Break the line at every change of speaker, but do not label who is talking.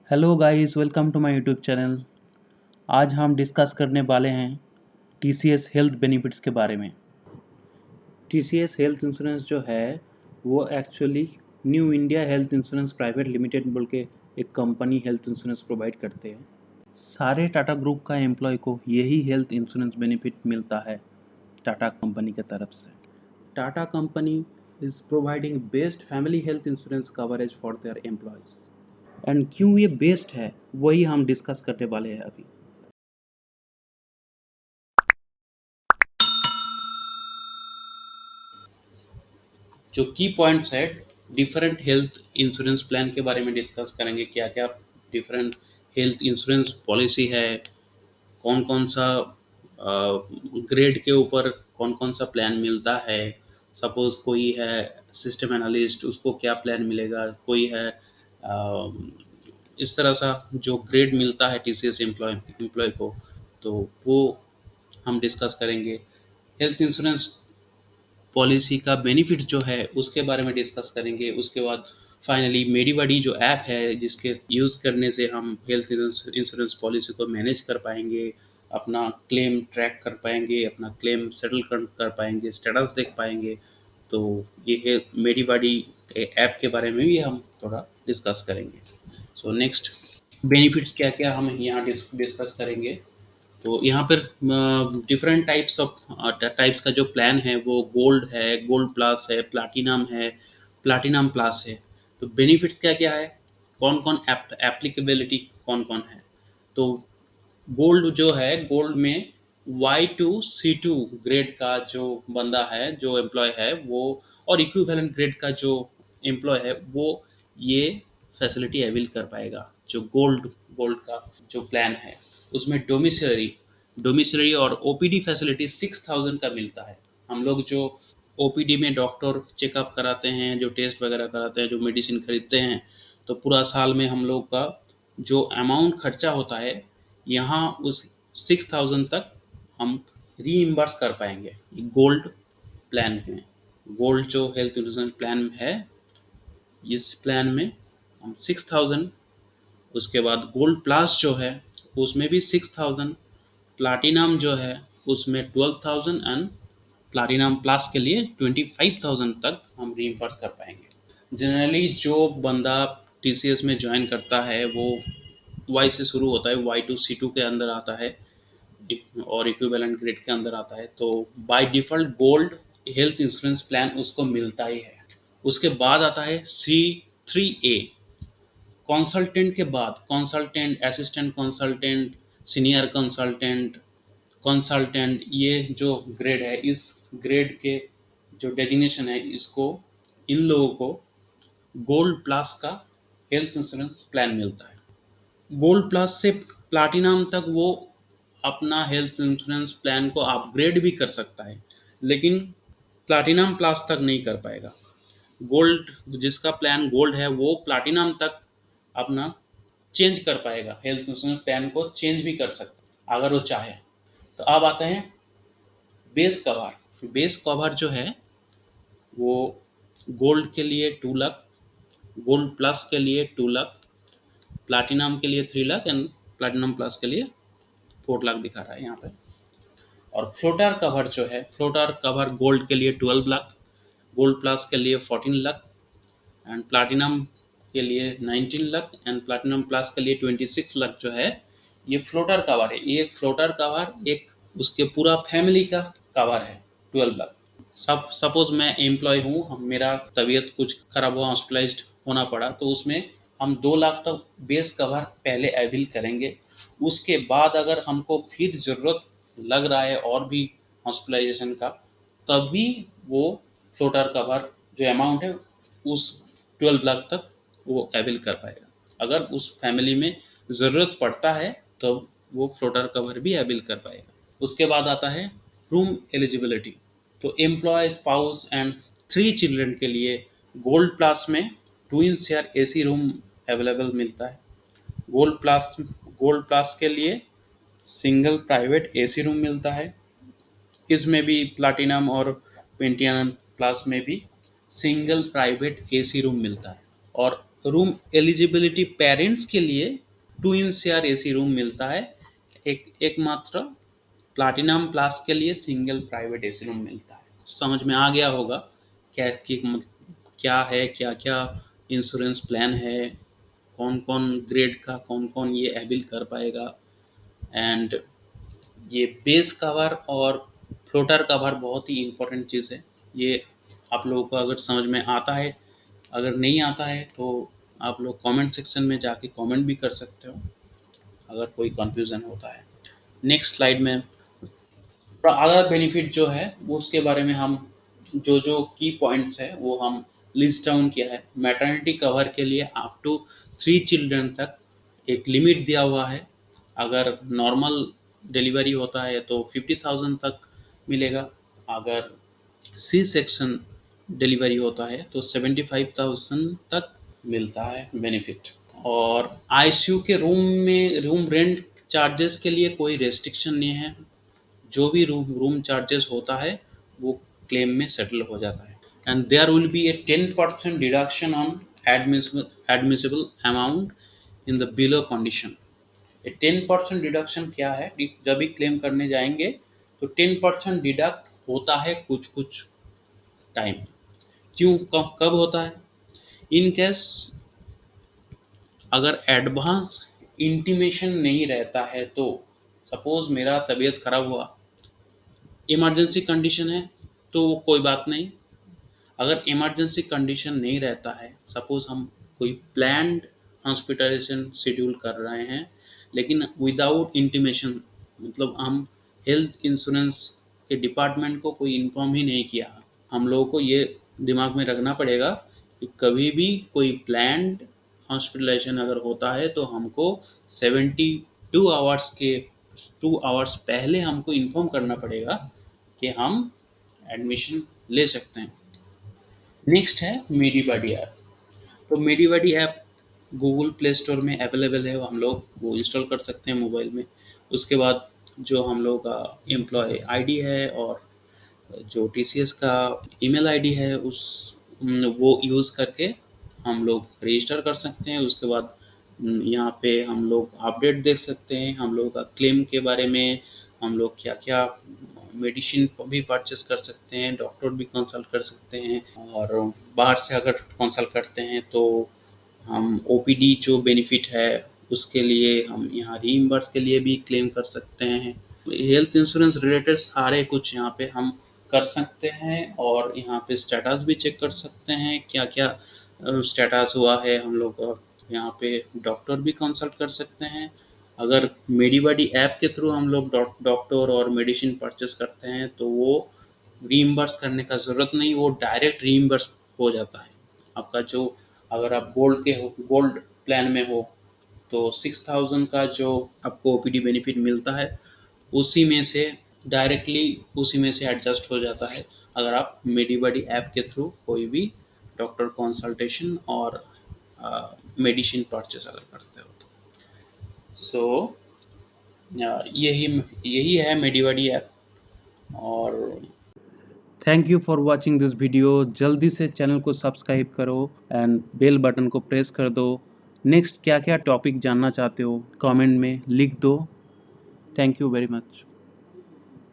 Hello guys, welcome to my YouTube channel. आज हम discuss करने वाले हैं टीसीएस हेल्थ बेनिफिट्स के बारे में। टीसीएस हेल्थ इंश्योरेंस जो है वो actually new India health insurance private limited बोल के एक कंपनी हेल्थ इंश्योरेंस प्रोवाइड करते हैं। सारे टाटा ग्रुप का एम्प्लॉय को यही हेल्थ इंश्योरेंस बेनिफिट मिलता है टाटा कंपनी के तरफ से। Tata company is providing best family health insurance coverage for their employees. And क्यों ये बेस्ट है वही हम डिस्कस करने वाले हैं अभी। जो की पॉइंट्स है, डिफरेंट हेल्थ इंश्योरेंस प्लान के बारे में डिस्कस करेंगे। क्या क्या डिफरेंट हेल्थ इंश्योरेंस पॉलिसी है, कौन कौन सा ग्रेड के ऊपर कौन कौन सा प्लान मिलता है। सपोज कोई है सिस्टम एनालिस्ट, उसको क्या प्लान मिलेगा। कोई है इस तरह सा जो ग्रेड मिलता है टीसीएस एम्प्लॉय को, तो वो हम डिस्कस करेंगे। हेल्थ इंश्योरेंस पॉलिसी का बेनिफिट जो है उसके बारे में डिस्कस करेंगे। उसके बाद फाइनली मेडीबडी जो ऐप है जिसके यूज़ करने से हम हेल्थ इंश्योरेंस पॉलिसी को मैनेज कर पाएंगे, अपना क्लेम ट्रैक कर पाएंगे, अपना क्लेम सेटल कर पाएंगे, स्टेटस देख पाएंगे। तो ये है मेडीबडी ऐप के बारे में भी हम थोड़ा डिस्कस करेंगे। सो नेक्स्ट बेनिफिट्स क्या क्या हम यहाँ डिस्कस करेंगे। तो यहाँ पर डिफरेंट टाइप्स का जो प्लान है वो गोल्ड है, गोल्ड प्लस है, प्लाटिनम है, प्लाटिनम प्लस है। तो बेनिफिट्स क्या क्या है, कौन कौन एप्लीकेबिलिटी कौन कौन है। तो गोल्ड जो है, गोल्ड में Y2C2 ग्रेड का जो बंदा है, जो एम्प्लॉय है वो, और इक्विवेलेंट ग्रेड का जो एम्प्लॉय है वो ये फैसिलिटी अवेल कर पाएगा। जो गोल्ड गोल्ड का जो प्लान है उसमें डोमिसलरी और ओपीडी फैसिलिटी 6000 का मिलता है। हम लोग जो ओपीडी में डॉक्टर चेकअप कराते हैं, जो टेस्ट वगैरह कराते हैं, जो मेडिसिन खरीदते हैं, तो पूरा साल में हम लोग का जो अमाउंट खर्चा होता है यहाँ उस 6000 तक हम रीइम्बर्स कर पाएंगे गोल्ड प्लान में। गोल्ड जो हेल्थ इंश्योरेंस प्लान है, इस प्लान में हम 6000, उसके बाद गोल्ड प्लस जो है उसमें भी 6000, प्लाटिनम जो है उसमें 12000 एंड प्लाटिनम प्लस के लिए 25000 तक हम रीइम्बर्स कर पाएंगे। जनरली जो बंदा टीसीएस में ज्वाइन करता है वो वाई से शुरू होता है, Y2C2 के अंदर आता है और इक्विवेलेंट ग्रेड के अंदर आता है। तो by default gold health insurance plan उसको मिलता ही है। उसके बाद आता है C3A, कंसल्टेंट के बाद consultant, assistant consultant, senior consultant, consultant, ये जो ग्रेड है, इस ग्रेड के जो डेजिग्नेशन है, इसको इन लोगों को गोल्ड प्लस का हेल्थ इंश्योरेंस प्लान मिलता है। गोल्ड प्लस से प्लाटिनम तक वो अपना हेल्थ इंश्योरेंस प्लान को अपग्रेड भी कर सकता है, लेकिन प्लाटिनम प्लस तक नहीं कर पाएगा। गोल्ड, जिसका प्लान गोल्ड है, वो प्लाटिनम तक अपना चेंज कर पाएगा, हेल्थ इंश्योरेंस प्लान को चेंज भी कर सकता अगर वो चाहे। तो अब आते हैं बेस कवर। बेस कवर जो है वो गोल्ड के लिए 2 लाख, गोल्ड प्लस के लिए 2 लाख, प्लाटिनम के लिए 3 लाख एंड प्लाटिनम प्लस के लिए 4 लाख दिखा रहा है यहाँ पे। और फ्लोटर कवर जो है, फ्लोटर कवर गोल्ड के लिए 12 लाख, गोल्ड प्लस के लिए 14 लाख एंड प्लाटिनम के लिए 19 लाख एंड प्लाटिनम प्लस के लिए 26 लाख जो है, ये फ्लोटर कवर है। ये एक फ्लोटर कवर एक उसके पूरा फैमिली का कवर है 12 लाख। सपोज मैं एम्प्लॉय हूँ, मेरा तबीयत कुछ खराब हुआ, हॉस्पिटलाइज्ड होना पड़ा, तो उसमें हम 2 लाख तक बेस कवर पहले अवेल करेंगे। उसके बाद अगर हमको फिर ज़रूरत लग रहा है और भी हॉस्पिटलाइजेशन का, तभी वो फ्लोटर कवर जो अमाउंट है उस 12 लाख तक वो अवेल कर पाएगा। अगर उस फैमिली में ज़रूरत पड़ता है तो वो फ्लोटर कवर भी अवेल कर पाएगा। उसके बाद आता है रूम एलिजिबिलिटी। तो एम्प्लॉय, स्पाउस एंड 3 चिल्ड्रन के लिए गोल्ड प्लस में twin share AC room available मिलता है। गोल्ड प्लस के लिए सिंगल प्राइवेट एसी रूम मिलता है। इसमें भी प्लाटिनम और पेंटियम प्लस में भी सिंगल प्राइवेट एसी रूम मिलता है। और रूम एलिजिबिलिटी पेरेंट्स के लिए 2 शेयर एसी रूम मिलता है, एकमात्र प्लाटिनम प्लस के लिए सिंगल प्राइवेट एसी रूम मिलता है। समझ में आ गया होगा क्या कि क्या है, क्या क्या इंश्योरेंस प्लान है, कौन कौन ग्रेड का कौन कौन ये एबिल कर पाएगा। एंड ये बेस कवर और फ्लोटर कवर बहुत ही इम्पोर्टेंट चीज़ है। ये आप लोगों को अगर समझ में आता है, अगर नहीं आता है तो आप लोग कमेंट सेक्शन में जाके कमेंट भी कर सकते हो अगर कोई कंफ्यूजन होता है। नेक्स्ट स्लाइड में अदर बेनिफिट जो है वो उसके बारे में हम जो जो की पॉइंट्स है वो हम लिस्ट डाउन किया है। मैटरनिटी कवर के लिए अप टू 3 चिल्ड्रन तक एक लिमिट दिया हुआ है। अगर नॉर्मल डिलीवरी होता है तो 50,000 तक मिलेगा, अगर सी सेक्शन डिलीवरी होता है तो 75,000 तक मिलता है बेनिफिट। और आईसीयू के रूम रेंट चार्जेस के लिए कोई रेस्ट्रिक्शन नहीं है, जो भी रूम चार्जेस होता है वो क्लेम में सेटल हो जाता है। And there will be a 10% deduction on admissible amount in the below condition. ये 10% डिडक्शन क्या है, जब भी क्लेम करने जाएंगे तो 10% डिडक्ट होता है कुछ कुछ टाइम। क्यों, कब होता है? इन केस अगर एडवांस इंटीमेशन नहीं रहता है तो सपोज मेरा तबीयत खराब हुआ, इमरजेंसी कंडीशन है तो कोई बात नहीं। अगर इमरजेंसी कंडीशन नहीं रहता है, सपोज हम कोई प्लान्ड हॉस्पिटलाइजेशन शेड्यूल कर रहे हैं लेकिन विदाउट इंटीमेशन, मतलब हम हेल्थ इंश्योरेंस के डिपार्टमेंट को कोई इन्फॉर्म ही नहीं किया। हम लोगों को ये दिमाग में रखना पड़ेगा कि कभी भी कोई प्लान्ड हॉस्पिटलाइजेशन अगर होता है तो हमको 2 आवर्स पहले हमको इन्फॉर्म करना पड़ेगा कि हम एडमिशन ले सकते हैं। नेक्स्ट है मेडीबॉडी ऐप। तो मेडीबॉडी ऐप गूगल प्ले स्टोर में अवेलेबल है, हम लोग वो इंस्टॉल कर सकते हैं मोबाइल में। उसके बाद जो हम लोग का एम्प्लॉय आईडी है और जो टीसीएस का ईमेल आईडी है वो यूज़ करके हम लोग रजिस्टर कर सकते हैं। उसके बाद यहाँ पे हम लोग अपडेट देख सकते हैं, हम लोग का क्लेम के बारे में, हम लोग क्या क्या मेडिसिन भी परचेस कर सकते हैं, डॉक्टर भी कंसल्ट कर सकते हैं। और बाहर से अगर कंसल्ट करते हैं तो हम ओपीडी जो बेनिफिट है उसके लिए हम यहाँ रीइम्बर्स के लिए भी क्लेम कर सकते हैं। हेल्थ इंश्योरेंस रिलेटेड सारे कुछ यहाँ पे हम कर सकते हैं और यहाँ पे स्टेटस भी चेक कर सकते हैं क्या क्या स्टेटस हुआ है। हम लोग यहाँ पे डॉक्टर भी कंसल्ट कर सकते हैं। अगर मेडीबॉडी ऐप के थ्रू हम लोग डॉक्टर और मेडिसिन परचेस करते हैं तो वो रीइम्बर्स करने का ज़रूरत नहीं, वो डायरेक्ट रीइम्बर्स हो जाता है आपका। जो अगर आप गोल्ड प्लान में हो तो 6,000 का जो आपको ओपीडी बेनिफिट मिलता है उसी में से डायरेक्टली उसी में से एडजस्ट हो जाता है अगर आप मेडीबॉडी ऐप के थ्रू कोई भी डॉक्टर कंसल्टेशन और मेडिसिन परचेस अगर करते हो तो। सो यही यही है मेडीबॉडी ऐप। और thank you for watching this video. जल्दी से चैनल को सब्सक्राइब करो एंड बेल बटन को प्रेस कर दो। नेक्स्ट क्या क्या टॉपिक जानना चाहते हो कमेंट में लिख दो। Thank you very much.